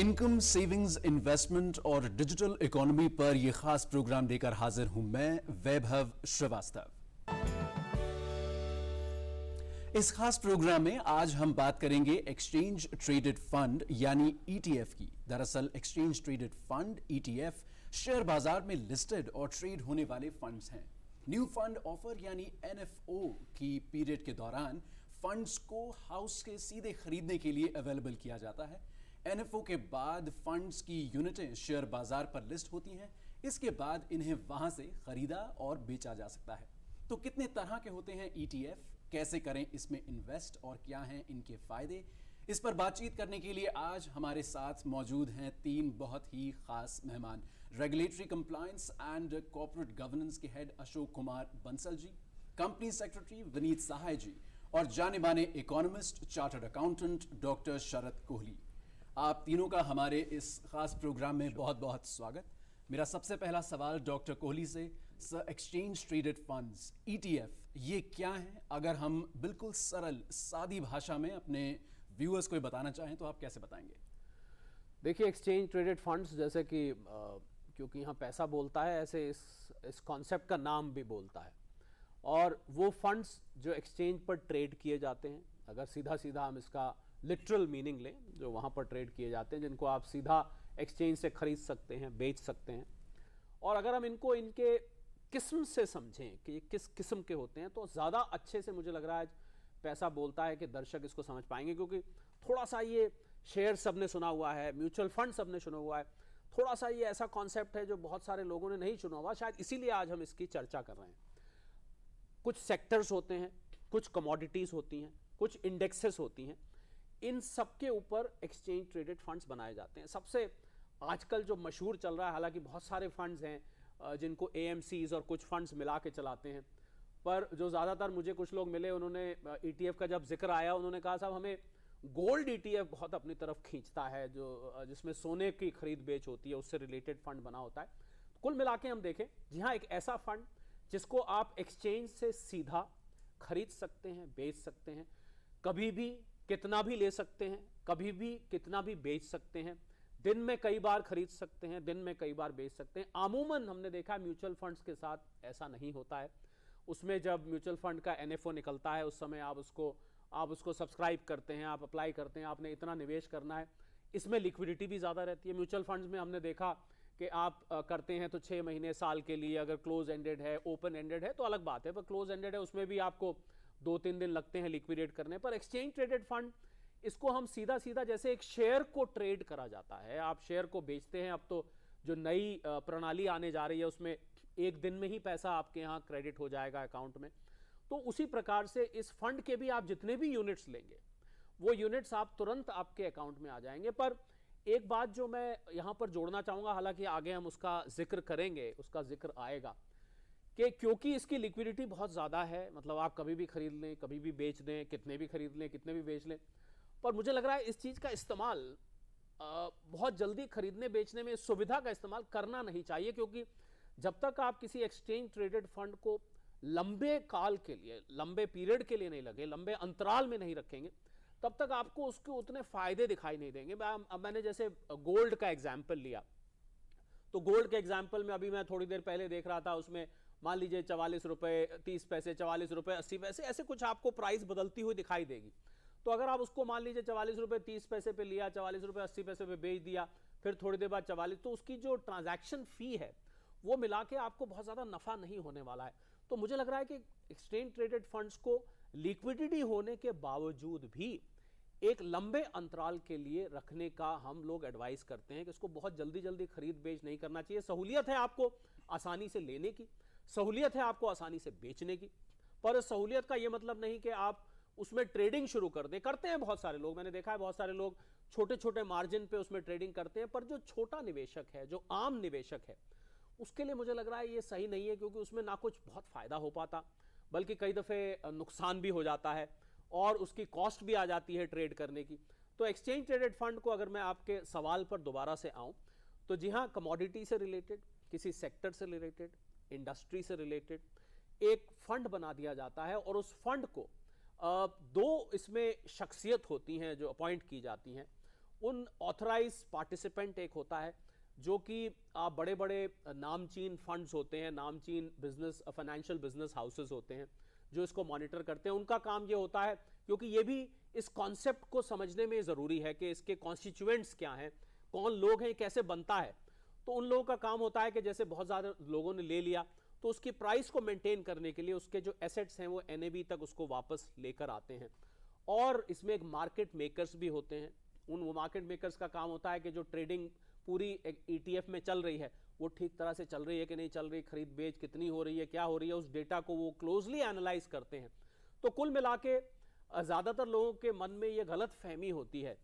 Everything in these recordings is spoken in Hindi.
इनकम, सेविंग्स, इन्वेस्टमेंट और डिजिटल इकोनॉमी पर यह खास प्रोग्राम लेकर हाजिर हूं मैं, वैभव श्रीवास्तव। इस खास प्रोग्राम में आज हम बात करेंगे एक्सचेंज ट्रेडेड फंड यानी ईटीएफ की। दरअसल exchange traded fund ETF share बाजार में लिस्टेड और ट्रेड होने वाले फंड्स हैं। न्यू फंड ऑफर यानी एनएफओ की पीरियड के दौरान फंड्स को हाउस के सीधे खरीदने के लिए अवेलेबल किया जाता है। एनएफओ के बाद फंड्स की यूनिटें शेयर बाजार पर लिस्ट होती हैं। इसके बाद इन्हें वहां से खरीदा और बेचा जा सकता है। तो कितने तरह के होते हैं ईटीएफ, कैसे करें इसमें इन्वेस्ट और क्या हैं इनके फायदे, इस पर बातचीत करने के लिए आज हमारे साथ मौजूद हैं तीन बहुत ही खास मेहमान। Regulatory compliance and corporate governance के head Ashok Kumar Bansal ji, company secretary Vineet सहाय जी और जाने माने इकोनॉमिस्ट चार्टर्ड अकाउंटेंट डॉक्टर शरद कोहली। आप तीनों का हमारे इस खास प्रोग्राम में बहुत बहुत स्वागत। मेरा सबसे पहला सवाल डॉक्टर कोहली से, sir, exchange traded funds ETF ये क्या है? अगर हम बिल्कुल सरल सादी भाषा में अपने व्यूअर्स को बताना चाहें तो आप कैसे बताएंगे? देखिए, एक्सचेंज ट्रेडेड फंड्स जैसे कि क्योंकि यहाँ पैसा बोलता है, ऐसे इस कॉन्सेप्ट का नाम भी बोलता है। और वो फंड्स जो एक्सचेंज पर ट्रेड किए जाते हैं, अगर सीधा सीधा हम इसका लिटरल मीनिंग लें, जो वहाँ पर ट्रेड किए जाते हैं, जिनको आप सीधा एक्सचेंज से खरीद सकते हैं, बेच सकते हैं। और अगर हम इनको इनके किस्म से समझें कि ये किस किस्म के होते हैं, तो ज़्यादा अच्छे से मुझे लग रहा है पैसा बोलता है कि दर्शक इसको समझ पाएंगे। क्योंकि थोड़ा सा ये शेयर सबने सुना हुआ है, म्यूचुअल फंड सबने सुना हुआ है, थोड़ा सा ये ऐसा कॉन्सेप्ट है जो बहुत सारे लोगों ने नहीं सुना हुआ, शायद इसीलिए आज हम इसकी चर्चा कर रहे हैं। कुछ सेक्टर्स होते हैं, कुछ कमोडिटीज़ होती हैं, कुछ इंडेक्सेस होती हैं, इन सब के ऊपर एक्सचेंज ट्रेडेड फंड्स बनाए जाते हैं। सबसे आजकल जो मशहूर चल रहा है, हालांकि बहुत सारे फंड्स हैं जिनको एएमसीज और कुछ फंड्स मिला के चलाते हैं, पर जो ज़्यादातर मुझे कुछ लोग मिले, उन्होंने ईटीएफ का जब जिक्र आया, उन्होंने कहा साहब हमें गोल्ड ईटीएफ बहुत अपनी तरफ खींचता है, जो जिसमें सोने की खरीद बेच होती है, उससे रिलेटेड फंड बना होता है। कुल मिला के हम देखें, जी हाँ, एक ऐसा फंड जिसको आप एक्सचेंज से सीधा खरीद सकते हैं, बेच सकते हैं, कभी भी कितना भी ले सकते हैं, कभी भी कितना भी बेच सकते हैं, दिन में कई बार खरीद सकते हैं, दिन में कई बार बेच सकते हैं। अमूमन हमने देखा म्यूचुअल फंड्स के साथ ऐसा नहीं होता है। उसमें जब म्यूचुअल फंड का एनएफओ निकलता है, उस समय आप उसको सब्सक्राइब करते हैं, आप अप्लाई करते हैं, आपने इतना निवेश करना है। इसमें लिक्विडिटी भी ज़्यादा रहती है। म्यूचुअल फंड्स में हमने देखा कि आप करते हैं तो 6 महीने, साल के लिए। अगर क्लोज एंडेड है, ओपन एंडेड है तो अलग बात है, पर क्लोज एंडेड है उसमें भी आपको 2-3 दिन लगते हैं लिक्विडेट करने पर। एक्सचेंज ट्रेडेड फंड, इसको हम सीधा सीधा जैसे एक शेयर को ट्रेड करा जाता है, आप शेयर को बेचते हैं। अब तो जो नई प्रणाली आने जा रही है, उसमें एक दिन में ही पैसा आपके यहाँ क्रेडिट हो जाएगा अकाउंट में। तो उसी प्रकार से इस फंड के भी आप जितने भी यूनिट्स लेंगे, वो यूनिट्स आप तुरंत आपके अकाउंट में आ जाएंगे। पर एक बात जो मैं यहाँ पर जोड़ना चाहूँगा, हालांकि आगे हम उसका जिक्र करेंगे, उसका जिक्र आएगा, कि क्योंकि इसकी लिक्विडिटी बहुत ज़्यादा है, मतलब आप कभी भी खरीद लें, कभी भी बेच दें, कितने भी खरीद लें, कितने भी बेच लें। पर मुझे लग रहा है इस चीज़ का इस्तेमाल बहुत जल्दी खरीदने बेचने में, इस सुविधा का इस्तेमाल करना नहीं चाहिए। क्योंकि जब तक आप किसी एक्सचेंज ट्रेडेड फंड को लंबे काल के लिए, लंबे पीरियड के लिए नहीं लगे, लंबे अंतराल में नहीं रखेंगे, तब तक आपको उसके उतने फायदे दिखाई नहीं देंगे। अब मैंने जैसे गोल्ड का एग्जाम्पल लिया, तो गोल्ड के एग्जाम्पल में अभी मैं थोड़ी देर पहले देख रहा था, उसमें मान लीजिए 44 रुपये 30 पैसे, 44 रुपये 80 पैसे, ऐसे कुछ आपको प्राइस बदलती हुई दिखाई देगी। तो अगर आप उसको मान लीजिए 44 रुपये 30 पैसे पे लिया, 44 रुपये 80 पैसे पे बेच दिया, फिर थोड़ी देर बाद 44, तो उसकी जो ट्रांजैक्शन फी है वो मिला के आपको बहुत ज़्यादा नफा नहीं होने वाला है। तो मुझे लग रहा है कि एक्सचेंज ट्रेडेड फंड्स को लिक्विडिटी होने के बावजूद भी एक लंबे अंतराल के लिए रखने का हम लोग एडवाइस करते हैं कि इसको बहुत जल्दी जल्दी खरीद बेच नहीं करना चाहिए। सहूलियत है आपको आसानी से लेने की, सहूलियत है आपको आसानी से बेचने की, पर सहूलियत का यह मतलब नहीं कि आप उसमें ट्रेडिंग शुरू कर दें। करते हैं बहुत सारे लोग, मैंने देखा है बहुत सारे लोग छोटे छोटे मार्जिन पे उसमें ट्रेडिंग करते हैं, पर जो छोटा निवेशक है, जो आम निवेशक है, उसके लिए मुझे लग रहा है ये सही नहीं है। क्योंकि उसमें ना कुछ बहुत फायदा हो पाता, बल्कि कई दफे नुकसान भी हो जाता है और उसकी कॉस्ट भी आ जाती है ट्रेड करने की। तो एक्सचेंज ट्रेडेड फंड को, अगर मैं आपके सवाल पर दोबारा से आऊं, तो जी हाँ, कमोडिटी से रिलेटेड, किसी सेक्टर से रिलेटेड, इंडस्ट्री से रिलेटेड एक फंड बना दिया जाता है। और उस फंड को दो इसमें शख्सियत होती हैं जो अपॉइंट की जाती हैं। उन ऑथराइज पार्टिसिपेंट एक होता है जो कि बड़े बड़े नामचीन फंड्स होते हैं, नामचीन बिजनेस फाइनेंशियल बिजनेस हाउसेस होते हैं जो इसको मॉनिटर करते हैं। उनका काम ये होता है, क्योंकि ये भी इस कॉन्सेप्ट को समझने में ज़रूरी है कि इसके कॉन्स्टिट्यूएंट्स क्या हैं, कौन लोग हैं, कैसे बनता है। तो उन लोगों का काम होता है कि जैसे बहुत ज़्यादा लोगों ने ले लिया तो उसकी प्राइस को मेंटेन करने के लिए उसके जो एसेट्स हैं वो NAV तक उसको वापस लेकर आते हैं। और इसमें एक मार्केट मेकर्स भी होते हैं। उन मार्केट मेकर्स का काम होता है कि जो ट्रेडिंग पूरी ETF में चल रही है वो ठीक तरह से चल रही है कि नहीं चल रही, खरीद बेच कितनी हो रही है, क्या हो रही है, उस डेटा को वो क्लोजली एनालाइज करते हैं। तो कुल मिला के ज़्यादातर लोगों के मन में ये गलत फहमी होती है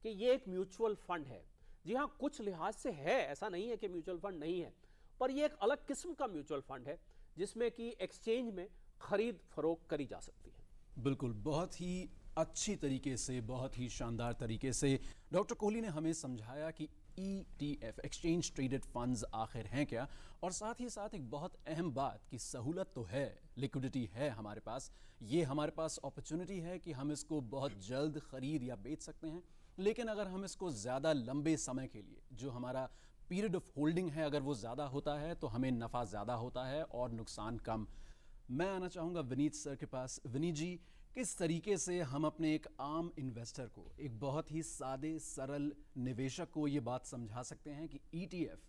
कि ये एक म्यूचुअल फंड है। जी हाँ, कुछ लिहाज से है, ऐसा नहीं है कि म्यूचुअल फंड नहीं है, पर ये एक अलग किस्म का म्यूचुअल फंड है जिसमें कि एक्सचेंज में खरीद फरोख्त करी जा सकती है। बिल्कुल, बहुत ही अच्छी तरीके से, बहुत ही शानदार तरीके से डॉक्टर कोहली ने हमें समझाया कि ETF एक्सचेंज ट्रेडेड फंड्स आखिर हैं क्या, और साथ ही साथ एक बहुत अहम बात कि सहूलत तो है, लिक्विडिटी है हमारे पास, ये हमारे पास अपॉर्चुनिटी है कि हम इसको बहुत जल्द खरीद या बेच सकते हैं। लेकिन अगर हम इसको ज़्यादा लंबे समय के लिए, जो हमारा पीरियड ऑफ होल्डिंग है, अगर वो ज़्यादा होता है तो हमें नफ़ा ज़्यादा होता है और नुकसान कम। मैं आना चाहूँगा विनीत सर के पास। विनीत जी, किस तरीके से हम अपने एक आम इन्वेस्टर को, एक बहुत ही सादे सरल निवेशक को ये बात समझा सकते हैं कि ETF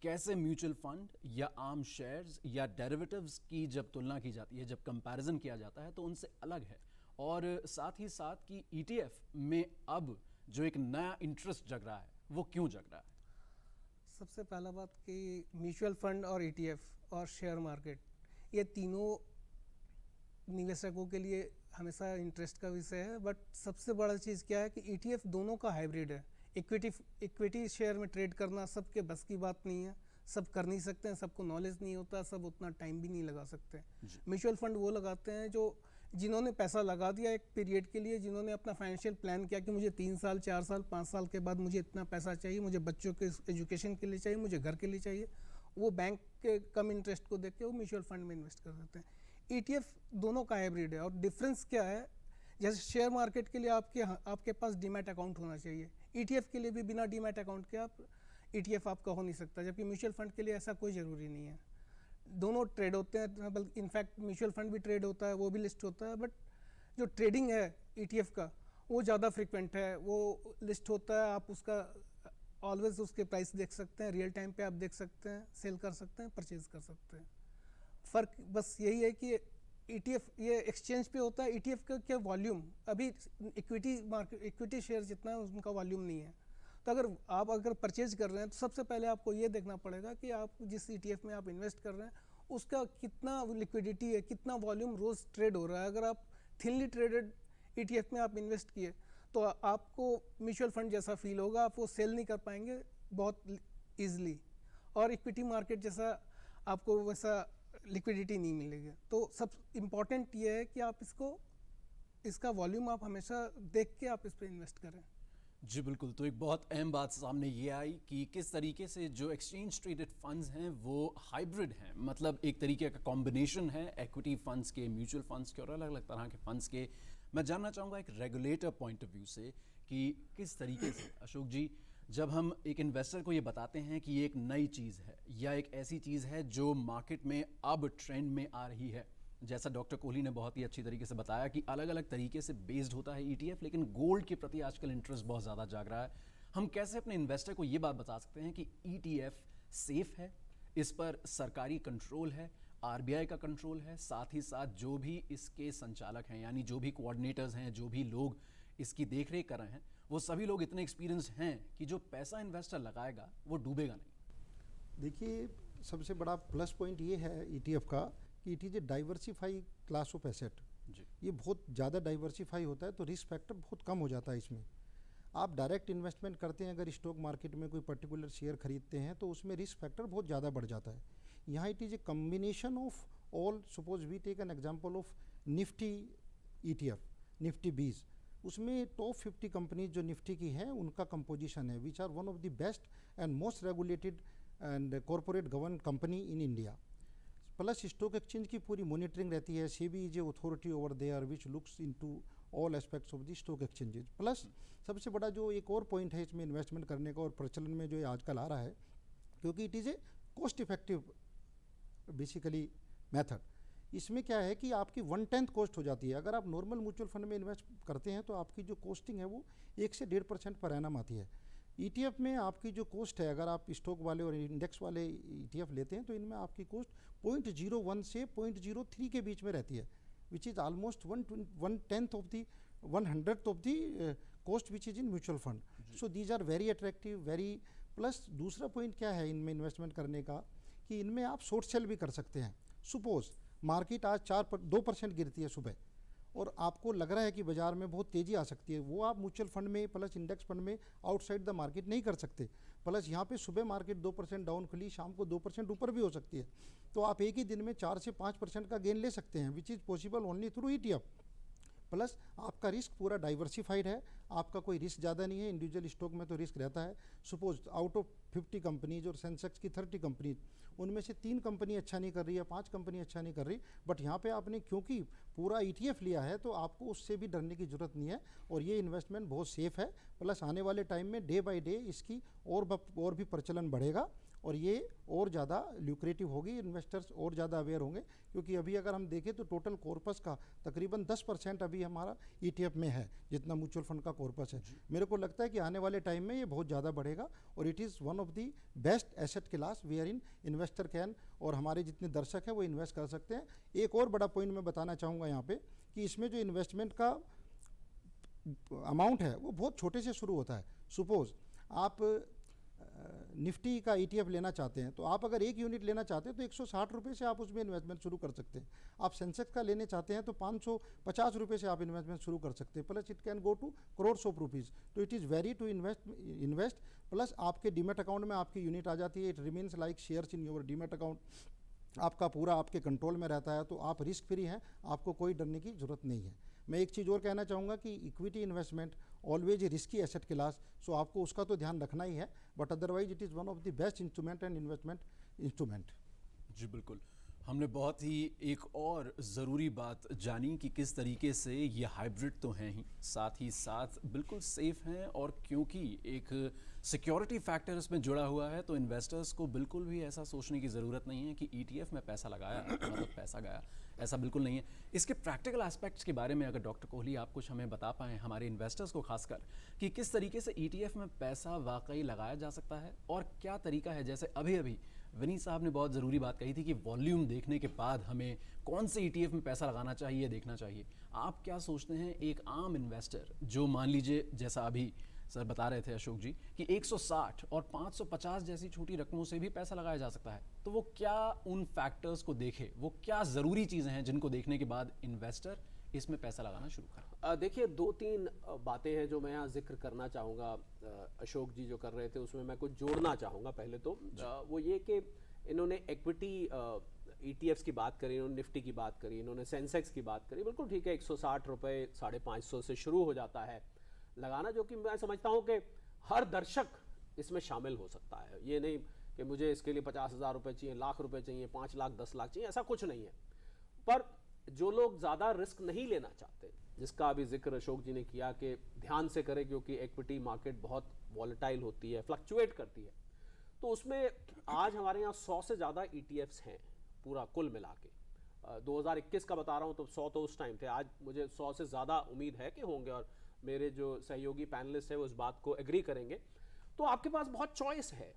कैसे म्यूचुअल फंड या आम शेयर्स या डेरिवेटिव्स की जब तुलना की जाती है, जब कंपैरिजन किया जाता है तो उनसे अलग है, और साथ ही साथ कि ETF में अब जो एक नया इंटरेस्ट जग रहा है वो क्यों जग रहा है? सबसे पहला बात कि म्यूचुअल फंड और ETF और शेयर मार्केट, ये तीनों निवेशकों के लिए हमेशा इंटरेस्ट का विषय है। बट सबसे बड़ा चीज़ क्या है कि ETF दोनों का हाइब्रिड है। इक्विटी शेयर में ट्रेड करना सबके बस की बात नहीं है, सब कर नहीं सकते हैं, सबको नॉलेज नहीं होता, सब उतना टाइम भी नहीं लगा सकते। म्यूचुअल फंड वो लगाते हैं जो जिन्होंने पैसा लगा दिया एक पीरियड के लिए, जिन्होंने अपना फाइनेंशियल प्लान किया कि मुझे 3 साल 4 साल 5 साल के बाद मुझे इतना पैसा चाहिए, मुझे बच्चों के एजुकेशन के लिए चाहिए, मुझे घर के लिए चाहिए, वो बैंक के कम इंटरेस्ट को देख के वो म्यूचुअल फंड में इन्वेस्ट कर देते हैं। ETF दोनों का हाइब्रिड है। और डिफरेंस क्या है, जैसे शेयर मार्केट के लिए आपके पास डीमैट अकाउंट होना चाहिए, ETF के लिए भी बिना डीमैट अकाउंट के आप ETF आपका हो नहीं सकता, जबकि म्यूचुअल फंड के लिए ऐसा कोई ज़रूरी नहीं है। दोनों ट्रेड होते हैं, बल्कि इनफैक्ट म्यूचुअल फंड भी ट्रेड होता है, वो भी लिस्ट होता है, बट जो ट्रेडिंग है ETF का वो ज़्यादा फ्रिक्वेंट है, वो लिस्ट होता है, आप उसका ऑलवेज उसके प्राइस देख सकते हैं, रियल टाइम पे आप देख सकते हैं, सेल कर सकते हैं, परचेज कर सकते हैं। फ़र्क बस यही है कि ETF ये एक्सचेंज पे होता है, ETF का क्या वॉल्यूम अभी इक्विटी शेयर जितना है उनका वॉल्यूम नहीं है। तो अगर परचेज कर रहे हैं तो सबसे पहले आपको ये देखना पड़ेगा कि आप जिस ETF में आप इन्वेस्ट कर रहे हैं उसका कितना लिक्विडिटी है, कितना वॉल्यूम रोज़ ट्रेड हो रहा है। अगर आप थिनली ट्रेडेड ETF में आप इन्वेस्ट किए तो आपको म्यूचुअल फंड जैसा फील होगा, आप वो सेल नहीं कर पाएंगे बहुत ईजिली, और इक्विटी मार्केट जैसा आपको वैसा लिक्विडिटी नहीं मिलेगी। तो सब इम्पॉर्टेंट ये है कि आप इसका वॉल्यूम आप हमेशा देख के आप इस पर इन्वेस्ट करें। जी बिल्कुल, तो एक बहुत अहम बात सामने ये आई कि किस तरीके से जो एक्सचेंज ट्रेडेड फंड्स हैं वो हाइब्रिड हैं, मतलब एक तरीके का कॉम्बिनेशन है इक्विटी फंड्स के, म्यूचुअल फंड्स के और अलग अलग तरह के फंड्स के। मैं जानना चाहूँगा एक रेगुलेटर पॉइंट ऑफ व्यू से कि किस तरीके से, अशोक जी, जब हम एक इन्वेस्टर को ये बताते हैं कि ये एक नई चीज़ है या एक ऐसी चीज़ है जो मार्केट में अब ट्रेंड में आ रही है, जैसा डॉक्टर कोहली ने बहुत ही अच्छी तरीके से बताया कि अलग अलग तरीके से बेस्ड होता है ETF, लेकिन गोल्ड के प्रति आजकल इंटरेस्ट बहुत ज़्यादा जाग रहा है। हम कैसे अपने इन्वेस्टर को ये बात बता सकते हैं कि ETF सेफ है, इस पर सरकारी कंट्रोल है, RBI का कंट्रोल है, साथ ही साथ जो भी इसके संचालक हैं यानी जो भी कोऑर्डिनेटर्स हैं, जो भी लोग इसकी देखरेख कर रहे हैं, वो सभी लोग इतने एक्सपीरियंस हैं कि जो पैसा इन्वेस्टर लगाएगा वो डूबेगा नहीं। देखिए, सबसे बड़ा प्लस पॉइंट ये है ETF का कि it is A diversify class of asset. ये बहुत ज़्यादा डाइवर्सिफाई होता है तो रिस्क फैक्टर बहुत कम हो जाता है इसमें। आप डायरेक्ट इन्वेस्टमेंट करते हैं, अगर स्टॉक मार्केट में कोई पर्टिकुलर शेयर खरीदते हैं तो उसमें रिस्क फैक्टर बहुत ज़्यादा बढ़ जाता है। यहाँ it is a combination of all. Suppose we take an example of Nifty ETF, Nifty 20, उसमें टॉप 50 कंपनीज जो निफ्टी की हैं उनका कंपोजिशन है, which are one of the best and most regulated and corporate govern company in India. Plus stock exchange की पूरी मॉनिटरिंग रहती है, SEBI is a authority over there which looks into all aspects of the stock exchanges. Plus सबसे बड़ा जो एक और पॉइंट है इसमें इन्वेस्टमेंट करने का और प्रचलन में जो ये आजकल आ रहा है, क्योंकि it is A cost effective basically method. इसमें क्या है कि आपकी 1/10 कॉस्ट हो जाती है। अगर आप नॉर्मल म्यूचुअल फंड में इन्वेस्ट करते हैं तो आपकी जो कॉस्टिंग है वो 1 से 1.5% पर एनम आती है। ETF में आपकी जो कॉस्ट है, अगर आप स्टॉक वाले और इंडेक्स वाले ETF लेते हैं तो इनमें आपकी कॉस्ट 0.01 से 0.03 के बीच में रहती है, which is almost 1/10 of the 100th of the cost which is in mutual fund. So these are very attractive, very. Plus दूसरा पॉइंट क्या है इनमें इन्वेस्टमेंट करने का, कि इनमें आप शॉर्ट सेल भी कर सकते हैं। सपोज मार्केट आज 2% गिरती है सुबह और आपको लग रहा है कि बाजार में बहुत तेज़ी आ सकती है, वो आप म्यूचुअल फंड में प्लस इंडेक्स फंड में आउटसाइड द मार्केट नहीं कर सकते। प्लस यहाँ पे सुबह मार्केट 2% डाउन खुली, शाम को 2% ऊपर भी हो सकती है, तो आप एक ही दिन में 4 से 5% का गेन ले सकते हैं, which is possible only through ETF। Plus आपका रिस्क पूरा डाइवर्सिफाइड है, आपका कोई रिस्क ज़्यादा नहीं है। इंडिविजुअल स्टॉक में तो रिस्क रहता है। सपोज आउट ऑफ 50 कंपनीज और सेंसेक्स की 30 कंपनीज, उनमें से 3 कंपनी अच्छा नहीं कर रही है, 5 कंपनी अच्छा नहीं कर रही, बट यहाँ पे आपने क्योंकि पूरा ETF लिया है तो आपको उससे भी डरने की ज़रूरत नहीं है और ये इन्वेस्टमेंट बहुत सेफ़ है। प्लस आने वाले टाइम में डे बाय डे इसकी और भी प्रचलन बढ़ेगा और ये और ज़्यादा ल्यूक्रेटिव होगी, इन्वेस्टर्स और ज़्यादा अवेयर होंगे, क्योंकि अभी अगर हम देखें तो टोटल कॉर्पस का तकरीबन 10% अभी हमारा ETF में है, जितना म्यूचुअल फंड का कॉर्पस है। मेरे को लगता है कि आने वाले टाइम में ये बहुत ज़्यादा बढ़ेगा और it is one of the best asset class where in investor can, और हमारे जितने दर्शक हैं वो इन्वेस्ट कर सकते हैं। एक और बड़ा पॉइंट मैं बताना चाहूँगा यहाँ पे कि इसमें जो इन्वेस्टमेंट का अमाउंट है वो बहुत छोटे से शुरू होता है। सपोज आप निफ्टी का ETF लेना चाहते हैं तो आप अगर 1 यूनिट लेना चाहते हैं तो 160 रुपये से आप उसमें इन्वेस्टमेंट शुरू कर सकते हैं। आप सेंसेक्स का लेने चाहते हैं तो 550 रुपये से आप इन्वेस्टमेंट शुरू कर सकते हैं। Plus it can go to crores of rupees, तो it is very to invest. Plus आपके डीमेट अकाउंट में आपकी यूनिट आ जाती है, it remains like shares in your demat account, आपका पूरा आपके कंट्रोल में रहता है, तो आप रिस्क फ्री हैं, आपको कोई डरने की ज़रूरत नहीं है। मैं एक चीज़ और कहना चाहूँगा कि equity investment always a risky asset class, so आपको उसका तो ध्यान रखना ही है, but otherwise it is one of the best instrument and investment instrument. जी बिल्कुल, हमने बहुत ही एक और ज़रूरी बात जानी कि किस तरीके से ये हाइब्रिड तो हैं ही, साथ ही साथ बिल्कुल सेफ़ हैं, और क्योंकि एक सिक्योरिटी फैक्टर इसमें जुड़ा हुआ है तो इन्वेस्टर्स को बिल्कुल भी ऐसा सोचने की ज़रूरत नहीं है कि ETF में पैसा लगाया मतलब पैसा गया, ऐसा बिल्कुल नहीं है। इसके प्रैक्टिकल एस्पेक्ट्स के बारे में अगर डॉक्टर कोहली आप कुछ हमें बता पाएँ हमारे इन्वेस्टर्स को खासकर, कि किस तरीके से ETF में पैसा वाकई लगाया जा सकता है और क्या तरीका है। जैसे अभी विनीत साहब ने बहुत ज़रूरी बात कही थी कि वॉल्यूम देखने के बाद हमें कौन से ETF में पैसा लगाना चाहिए, देखना चाहिए। आप क्या सोचते हैं एक आम इन्वेस्टर जो मान लीजिए जैसा अभी सर बता रहे थे अशोक जी कि 160 और 550 जैसी छोटी रकमों से भी पैसा लगाया जा सकता है, तो वो क्या उन फैक्टर्स को देखे, वो क्या ज़रूरी चीज़ें हैं जिनको देखने के बाद इन्वेस्टर इसमें पैसा लगाना शुरू करें? देखिए 2-3 बातें हैं जो मैं यहाँ जिक्र करना चाहूँगा। अशोक जी जो कर रहे थे उसमें मैं कुछ जोड़ना चाहूँगा। पहले तो वो ये कि इन्होंने इक्विटी ETFs की बात करी, इन्होंने निफ्टी की बात करी, इन्होंने सेंसेक्स की बात करी। बिल्कुल ठीक है, 160 रुपये 550 से शुरू हो जाता है लगाना, जो कि मैं समझता हूँ कि हर दर्शक इसमें शामिल हो सकता है। ये नहीं कि मुझे इसके लिए 50,000 रुपये चाहिए, लाख रुपए चाहिए, 5 लाख 10 लाख चाहिए, ऐसा कुछ नहीं है। पर जो लोग ज़्यादा रिस्क नहीं लेना चाहते, जिसका अभी जिक्र अशोक जी ने किया कि ध्यान से करें क्योंकि इक्विटी मार्केट बहुत वॉलेटाइल होती है, फ्लक्चुएट करती है, तो उसमें आज हमारे यहाँ 100 से ज़्यादा ETFs हैं पूरा कुल मिला के। 2021 का बता रहा हूँ तो 100 तो उस टाइम थे, आज मुझे 100 से ज़्यादा उम्मीद है कि होंगे, और मेरे जो सहयोगी पैनलिस्ट है वो इस बात को एग्री करेंगे। तो आपके पास बहुत चॉइस है,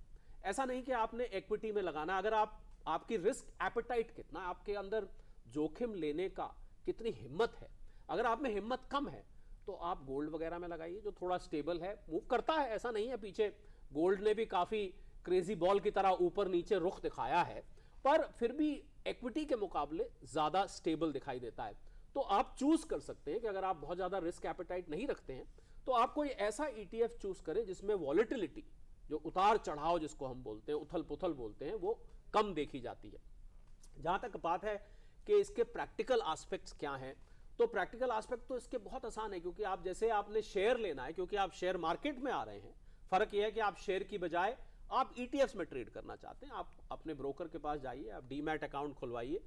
ऐसा नहीं कि आपने इक्विटी में लगाना। अगर आपकी रिस्क एपेटाइट कितना, आपके अंदर जोखिम लेने का कितनी हिम्मत है, अगर आप में हिम्मत कम है तो आप गोल्ड वगैरह में लगाइए जो थोड़ा स्टेबल है, मूव करता है, ऐसा नहीं है। पीछे गोल्ड ने भी काफ़ी क्रेजी बॉल की तरह ऊपर नीचे रुख दिखाया है, पर फिर भी इक्विटी के मुकाबले ज़्यादा स्टेबल दिखाई देता है। तो आप चूज कर सकते हैं कि अगर आप बहुत ज़्यादा रिस्क एपेटाइट नहीं रखते हैं तो आप कोई ऐसा ETF चूज करें जिसमें वॉलेटिलिटी, जो उतार चढ़ाव जिसको हम बोलते हैं, उथल पुथल बोलते हैं, वो कम देखी जाती है। जहाँ तक बात है कि इसके प्रैक्टिकल एस्पेक्ट्स क्या हैं, तो प्रैक्टिकल एस्पेक्ट तो इसके बहुत आसान है, क्योंकि आप जैसे आपने शेयर लेना है, क्योंकि आप शेयर मार्केट में आ रहे हैं। फ़र्क यह है कि आप शेयर की बजाय आप ETFs में ट्रेड करना चाहते हैं, आप अपने ब्रोकर के पास जाइए, आप डीमैट अकाउंट खुलवाइए,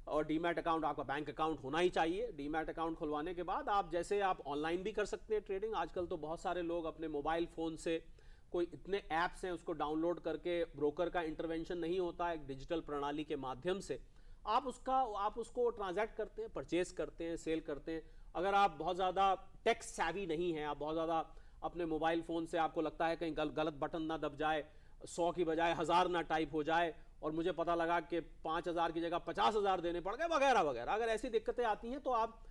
और डीमैट अकाउंट, आपका बैंक अकाउंट होना ही चाहिए। डीमैट अकाउंट खुलवाने के बाद आप जैसे आप ऑनलाइन भी कर सकते हैं ट्रेडिंग। आजकल तो बहुत सारे लोग अपने मोबाइल फ़ोन से, कोई इतने ऐप्स हैं उसको डाउनलोड करके, ब्रोकर का इंटरवेंशन नहीं होता है, एक डिजिटल प्रणाली के माध्यम से आप उसको ट्रांजैक्ट करते हैं, परचेज करते हैं, सेल करते हैं। अगर आप बहुत ज़्यादा टेक सैवी नहीं हैं, आप बहुत ज़्यादा अपने मोबाइल फ़ोन से आपको लगता है कहीं गलत बटन ना दब जाए, 100 की बजाय 1000 ना टाइप हो जाए और मुझे पता लगा कि 5000 की जगह 50,000 देने पड़ गए वगैरह वगैरह, अगर ऐसी दिक्कतें आती हैं तो आप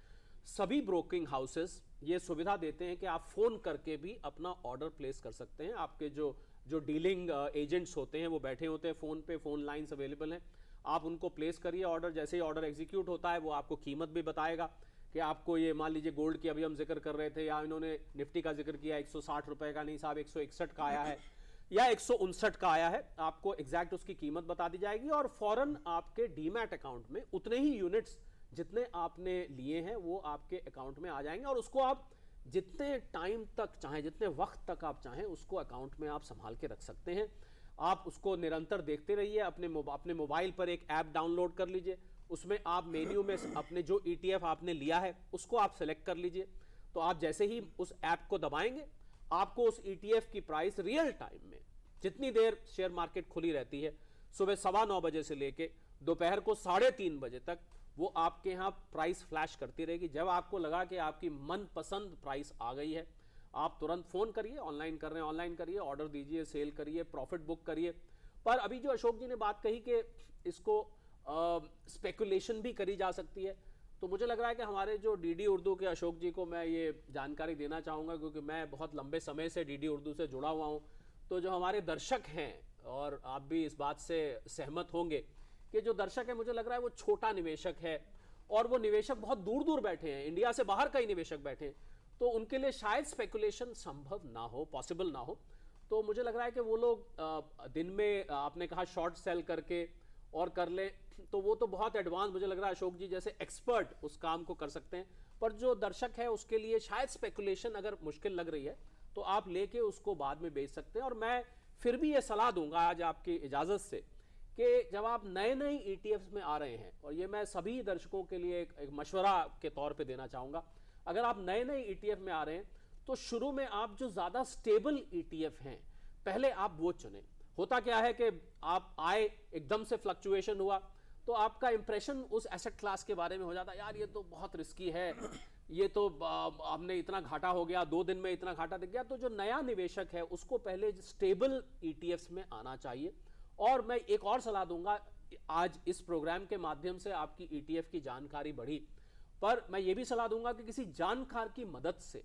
सभी ब्रोकिंग हाउसेस ये सुविधा देते हैं कि आप फ़ोन करके भी अपना ऑर्डर प्लेस कर सकते हैं। आपके जो डीलिंग एजेंट्स होते हैं वो बैठे होते हैं फ़ोन पे, फ़ोन लाइन्स अवेलेबल हैं, आप उनको प्लेस करिए ऑर्डर। जैसे ही ऑर्डर एग्जीक्यूट होता है वो आपको कीमत भी बताएगा कि आपको ये, मान लीजिए गोल्ड की अभी हम जिक्र कर रहे थे या इन्होंने निफ्टी का जिक्र किया, 160 रुपये का नहीं साहब 161 का आया है या 159 का आया है, आपको एग्जैक्ट उसकी कीमत बता दी जाएगी और फौरन आपके डीमैट अकाउंट में उतने ही यूनिट्स जितने आपने लिए हैं वो आपके अकाउंट में आ जाएंगे और उसको आप जितने टाइम तक चाहें, जितने वक्त तक आप चाहें उसको अकाउंट में आप संभाल के रख सकते हैं। आप उसको निरंतर देखते रहिए। अपने मोबाइल पर एक ऐप डाउनलोड कर लीजिए, उसमें आप मेन्यू में अपने जो ETF आपने लिया है उसको आप सेलेक्ट कर लीजिए। तो आप जैसे ही उस ऐप को दबाएंगे आपको उस ETF की प्राइस रियल टाइम में, जितनी देर शेयर मार्केट खुली रहती है, सुबह 9:15 बजे से लेके दोपहर को 3:30 बजे तक, वो आपके यहाँ प्राइस फ्लैश करती रहेगी। जब आपको लगा कि आपकी मनपसंद प्राइस आ गई है, आप तुरंत फ़ोन करिए, ऑनलाइन कर रहे हैं ऑनलाइन करिए, ऑर्डर दीजिए, सेल करिए, प्रॉफिट बुक करिए। पर अभी जो अशोक जी ने बात कही कि इसको स्पेकुलेशन भी करी जा सकती है, तो मुझे लग रहा है कि हमारे जो DD उर्दू के अशोक जी को मैं ये जानकारी देना चाहूँगा, क्योंकि मैं बहुत लंबे समय से DD उर्दू से जुड़ा हुआ हूँ। तो जो हमारे दर्शक हैं, और आप भी इस बात से सहमत होंगे कि जो दर्शक है, मुझे लग रहा है वो छोटा निवेशक है और वो निवेशक बहुत दूर दूर बैठे हैं, इंडिया से बाहर कई निवेशक बैठे हैं, तो उनके लिए शायद स्पेकुलेशन संभव ना हो, पॉसिबल ना हो। तो मुझे लग रहा है कि वो लोग दिन में आपने कहा शॉर्ट सेल करके और कर ले, तो वो तो बहुत एडवांस, मुझे लग रहा है अशोक जी जैसे एक्सपर्ट उस काम को कर सकते हैं। पर जो दर्शक है उसके लिए शायद स्पेकुलेशन अगर मुश्किल लग रही है तो आप लेके उसको बाद में बेच सकते हैं। और मैं फिर भी ये सलाह दूंगा आज आपकी इजाज़त से कि जब आप नए नए ETFs में आ रहे हैं, और ये मैं सभी दर्शकों के लिए एक मशवरा के तौर पे देना चाहूँगा, अगर आप नए नए ETF में आ रहे हैं तो शुरू में आप जो ज़्यादा स्टेबल ETF हैं पहले आप वो चुनें। होता क्या है कि आप आए, एकदम से फ्लक्चुएशन हुआ तो आपका इंप्रेशन उस एसेट क्लास के बारे में हो जाता है, यार ये तो बहुत रिस्की है, ये तो हमने इतना घाटा हो गया, 2 दिन में इतना घाटा दिख गया। तो जो नया निवेशक है उसको पहले स्टेबल ETFs में आना चाहिए। और मैं एक और सलाह दूंगा, आज इस प्रोग्राम के माध्यम से आपकी ETF की जानकारी बढ़ी, पर मैं ये भी सलाह दूंगा कि किसी जानकार की मदद से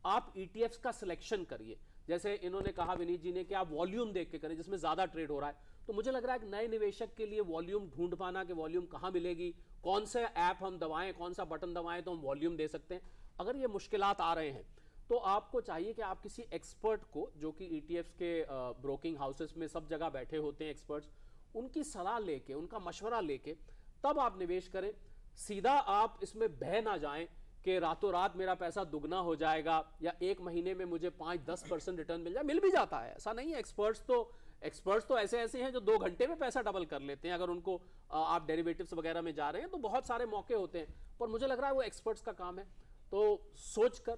आप ETFs का सिलेक्शन करिए। जैसे इन्होंने कहा विनीत जी ने कि आप वॉल्यूम देख के करें जिसमें ज़्यादा ट्रेड हो रहा है। तो मुझे लग रहा है कि नए निवेशक के लिए वॉल्यूम ढूंढ पाना कि वॉल्यूम कहाँ मिलेगी, कौन सा ऐप हम दबाएं, कौन सा बटन दबाएं तो हम वॉल्यूम दे सकते हैं, अगर ये मुश्किलात आ रहे हैं तो आपको चाहिए कि आप किसी एक्सपर्ट को, जो कि ETFs के ब्रोकिंग हाउसेस में सब जगह बैठे होते हैं एक्सपर्ट्स, उनकी सलाह लेके, उनका मशवरा लेके तब आप निवेश करें। सीधा आप इसमें बह ना जाएं कि रातों रात मेरा पैसा दुगना हो जाएगा या 1 महीने में मुझे 5-10% रिटर्न मिल जाए। मिल भी जाता है, ऐसा नहीं है। एक्सपर्ट्स तो ऐसे हैं जो 2 घंटे में पैसा डबल कर लेते हैं, अगर उनको आप डेरिवेटिव्स वगैरह में जा रहे हैं तो बहुत सारे मौके होते हैं। पर मुझे लग रहा है वो एक्सपर्ट्स का काम है। तो सोच कर,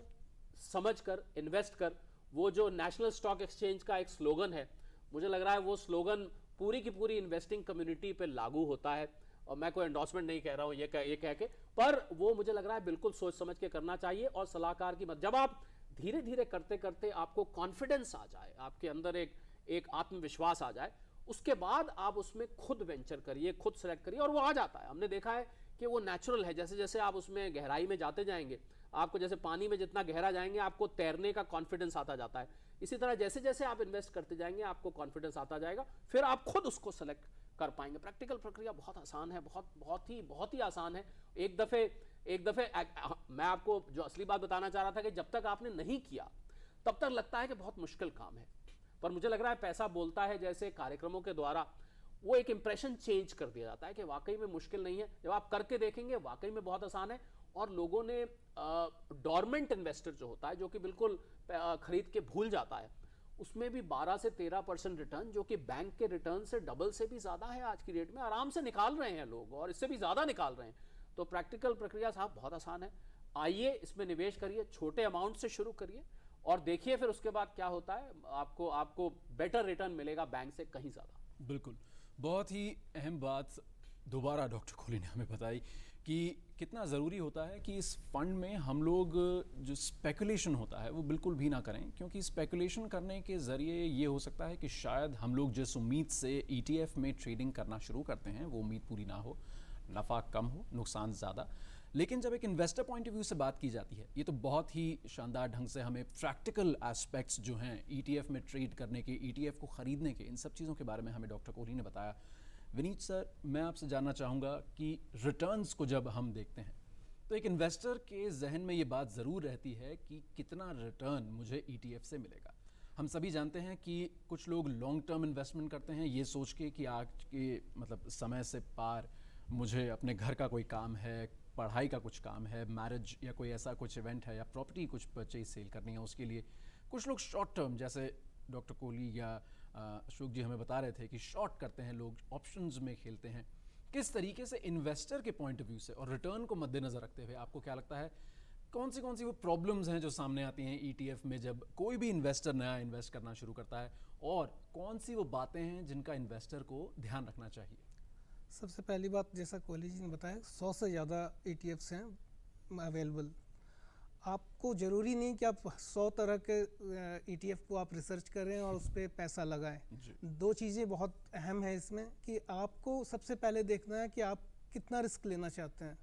समझ कर, इन्वेस्ट कर, वो जो नेशनल स्टॉक एक्सचेंज का एक स्लोगन है, मुझे लग रहा है वो स्लोगन पूरी की पूरी इन्वेस्टिंग कम्युनिटी पे लागू होता है। और मैं कोई एंडोर्समेंट नहीं कह रहा हूँ ये कह के, पर वो मुझे लग रहा है बिल्कुल सोच समझ के करना चाहिए। और सलाहकार की मदद, जब आप धीरे धीरे करते करते आपको कॉन्फिडेंस आ जाए, आपके अंदर एक आत्मविश्वास आ जाए, उसके बाद आप उसमें खुद वेंचर करिए, खुद सेलेक्ट करिए, और वो आ जाता है। हमने देखा है कि वो नेचुरल है। जैसे जैसे आप उसमें गहराई में जाते जाएंगे, आपको जैसे पानी में जितना गहरा जाएंगे आपको तैरने का कॉन्फिडेंस आता जाता है, इसी तरह जैसे जैसे आप इन्वेस्ट करते जाएंगे आपको कॉन्फिडेंस आता जाएगा, फिर आप खुद उसको सेलेक्ट कर पाएंगे। प्रैक्टिकल प्रक्रिया बहुत आसान है, बहुत ही आसान है। एक दफ़े मैं आपको जो असली बात बताना चाह रहा था कि जब तक आपने नहीं किया तब तक लगता है कि बहुत मुश्किल काम है, पर मुझे लग रहा है पैसा बोलता है जैसे कार्यक्रमों के द्वारा वो एक इंप्रेशन चेंज कर दिया जाता है कि वाकई में मुश्किल नहीं है। जब आप करके देखेंगे वाकई में बहुत आसान है। और लोगों ने डॉर्मेंट इन्वेस्टर जो होता है, जो कि बिल्कुल खरीद के भूल जाता है, उसमें भी 12 से 13% रिटर्न, जो कि बैंक के रिटर्न से डबल से भी ज़्यादा है आज की डेट में, आराम से निकाल रहे हैं लोग और इससे भी ज़्यादा निकाल रहे हैं। तो प्रैक्टिकल प्रक्रिया साहब बहुत आसान है, आइए इसमें निवेश करिए, छोटे अमाउंट से शुरू करिए और देखिए फिर उसके बाद क्या होता है, आपको बेटर रिटर्न मिलेगा बैंक से कहीं ज़्यादा। बिल्कुल, बहुत ही अहम बात दोबारा डॉक्टर कोहली ने हमें बताई कि कितना ज़रूरी होता है कि इस फंड में हम लोग जो स्पेकुलेशन होता है वो बिल्कुल भी ना करें, क्योंकि स्पेकुलेशन करने के ज़रिए ये हो सकता है कि शायद हम लोग जिस उम्मीद से ETF में ट्रेडिंग करना शुरू करते हैं वो उम्मीद पूरी ना हो, नफ़ा कम हो, नुकसान ज़्यादा। लेकिन जब एक इन्वेस्टर पॉइंट ऑफ व्यू से बात की जाती है, ये तो बहुत ही शानदार ढंग से हमें प्रैक्टिकल एस्पेक्ट्स जो हैं ETF में ट्रेड करने के, ETF को ख़रीदने के, इन सब चीज़ों के बारे में हमें डॉक्टर कोहली ने बताया। विनीत सर, मैं आपसे जानना चाहूँगा कि रिटर्न्स को जब हम देखते हैं तो एक इन्वेस्टर के जहन में ये बात ज़रूर रहती है कि कितना रिटर्न मुझे ETF से मिलेगा। हम सभी जानते हैं कि कुछ लोग लॉन्ग टर्म इन्वेस्टमेंट करते हैं ये सोच के कि आज के मतलब समय से पार मुझे अपने घर का कोई काम है, पढ़ाई का कुछ काम है, मैरिज या कोई ऐसा कुछ इवेंट है या प्रॉपर्टी कुछ परचेज सेल करनी है, उसके लिए कुछ लोग शॉर्ट टर्म, जैसे डॉक्टर कोहली या अशोक जी हमें बता रहे थे कि शॉर्ट करते हैं लोग, ऑप्शंस में खेलते हैं। किस तरीके से इन्वेस्टर के पॉइंट ऑफ व्यू से और रिटर्न को मद्देनज़र रखते हुए आपको क्या लगता है कौन सी वो प्रॉब्लम्स हैं जो सामने आती हैं ETF में जब कोई भी इन्वेस्टर नया इन्वेस्ट करना शुरू करता है, और कौन सी वो बातें हैं जिनका इन्वेस्टर को ध्यान रखना चाहिए? सबसे पहली बात, जैसा कोहली जी ने बताया, 100 से ज़्यादा ETFs हैं अवेलेबल। आपको ज़रूरी नहीं कि आप 100 तरह के ETF को आप रिसर्च करें और उस पर पैसा लगाएं। दो चीज़ें बहुत अहम है इसमें कि आपको सबसे पहले देखना है कि आप कितना रिस्क लेना चाहते हैं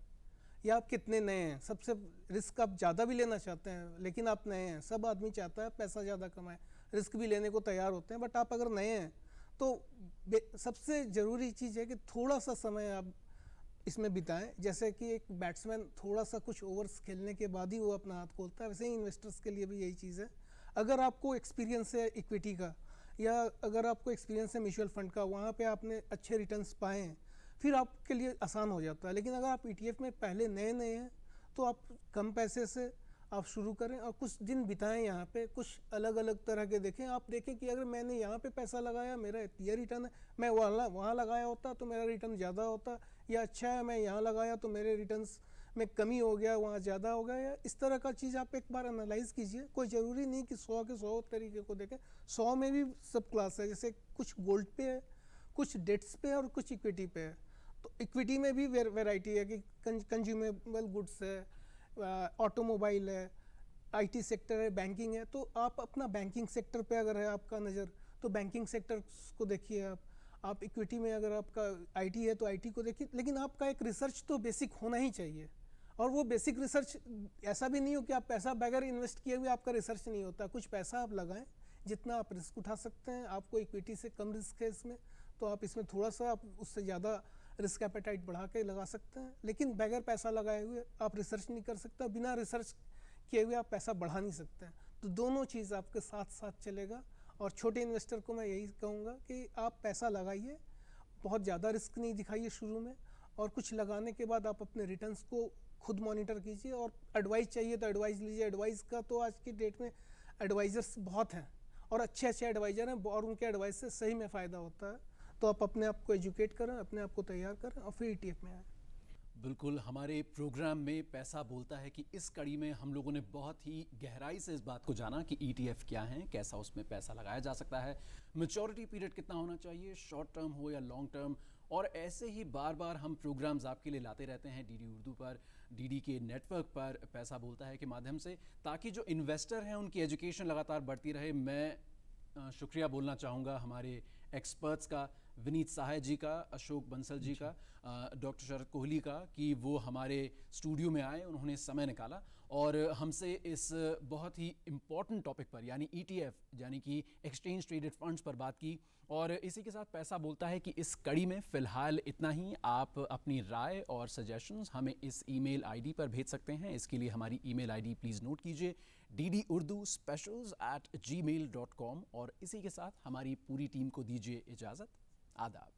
या आप कितने नए हैं। सबसे रिस्क आप ज़्यादा भी लेना चाहते हैं लेकिन आप नए हैं, सब आदमी चाहता है पैसा ज़्यादा कमाए, रिस्क भी लेने को तैयार होते हैं, बट आप अगर नए हैं तो सबसे ज़रूरी चीज़ है कि थोड़ा सा समय आप इसमें बिताएं। जैसे कि एक बैट्समैन थोड़ा सा कुछ ओवर्स खेलने के बाद ही वो अपना हाथ खोलता है, वैसे ही इन्वेस्टर्स के लिए भी यही चीज़ है। अगर आपको एक्सपीरियंस है इक्विटी का या अगर आपको एक्सपीरियंस है म्यूचुअल फंड का, वहाँ पे आपने अच्छे रिटर्न्स पाए हैं, फिर आपके लिए आसान हो जाता है। लेकिन अगर आप ETF में पहले नए हैं तो आप कम पैसे से आप शुरू करें और कुछ दिन बिताएं यहाँ पे, कुछ अलग अलग तरह के देखें। आप देखें कि अगर मैंने यहाँ पे पैसा लगाया, मेरा ये रिटर्न है, मैं वहाँ लगाया होता तो मेरा रिटर्न ज़्यादा होता, या अच्छा है मैं यहाँ लगाया तो मेरे रिटर्न्स में कमी हो गया, वहाँ ज़्यादा हो गया, या इस तरह का चीज़ आप एक बार एनालाइज़ कीजिए। कोई ज़रूरी नहीं कि 100 के 100 तरीके को देखें। 100 में भी सब क्लास है, जैसे कुछ गोल्ड पे है, कुछ डेट्स पे है और कुछ इक्विटी पे है। तो इक्विटी में भी वेराइटी है कि कंज्यूमेबल गुड्स है, ऑटोमोबाइल है, IT सेक्टर है, बैंकिंग है। तो आप अपना बैंकिंग सेक्टर पे अगर है आपका नज़र तो बैंकिंग सेक्टर को देखिए। आप इक्विटी में अगर आपका IT है तो IT को देखिए। लेकिन आपका एक रिसर्च तो बेसिक होना ही चाहिए, और वो बेसिक रिसर्च ऐसा भी नहीं हो कि आप पैसा बगैर इन्वेस्ट किए हुए आपका रिसर्च नहीं होता। कुछ पैसा आप लगाएं, जितना आप रिस्क उठा सकते हैं। आपको इक्विटी से कम रिस्क है इसमें, तो आप इसमें थोड़ा सा आप उससे ज़्यादा रिस्क एपेटाइट बढ़ा के लगा सकते हैं। लेकिन बगैर पैसा लगाए हुए आप रिसर्च नहीं कर सकते, बिना रिसर्च किए हुए आप पैसा बढ़ा नहीं सकते हैं। तो दोनों चीज़ आपके साथ साथ चलेगा। और छोटे इन्वेस्टर को मैं यही कहूँगा कि आप पैसा लगाइए, बहुत ज़्यादा रिस्क नहीं दिखाइए शुरू में, और कुछ लगाने के बाद आप अपने रिटर्न्स को खुद मॉनिटर कीजिए। और एडवाइस चाहिए तो एडवाइस लीजिए। एडवाइस का तो आज की डेट में एडवाइज़र्स बहुत हैं और अच्छे एडवाइज़र हैं, और उनके एडवाइस से सही में फ़ायदा होता है। तो आप अपने आप को एजुकेट करें, अपने आप को तैयार करें और फिर ETF में आएँ। बिल्कुल, हमारे प्रोग्राम में पैसा बोलता है कि इस कड़ी में हम लोगों ने बहुत ही गहराई से इस बात को जाना कि ETF क्या हैं, कैसा उसमें पैसा लगाया जा सकता है, मैच्योरिटी पीरियड कितना होना चाहिए, शॉर्ट टर्म हो या लॉन्ग टर्म, और ऐसे ही बार बार हम प्रोग्राम्स आपके लिए लाते रहते हैं DD उर्दू पर, DD के नेटवर्क पर, पैसा बोलता है के माध्यम से, ताकि जो इन्वेस्टर हैं उनकी एजुकेशन लगातार बढ़ती रहे। मैं शुक्रिया बोलना चाहूँगा हमारे एक्सपर्ट्स का, विनीत सहाय जी का, अशोक बंसल जी का, डॉक्टर शरद कोहली का, कि वो हमारे स्टूडियो में आए, उन्होंने समय निकाला और हमसे इस बहुत ही इम्पॉर्टेंट टॉपिक पर यानी ETF यानी कि एक्सचेंज ट्रेडेड फंड्स पर बात की। और इसी के साथ पैसा बोलता है कि इस कड़ी में फ़िलहाल इतना ही। आप अपनी राय और सजेशंस हमें इस ईमेल ID पर भेज सकते हैं। इसके लिए हमारी ईमेल ID प्लीज़ नोट कीजिए, ddurduspecials@gmail.com। और इसी के साथ हमारी पूरी टीम को दीजिए इजाज़त। आदाब।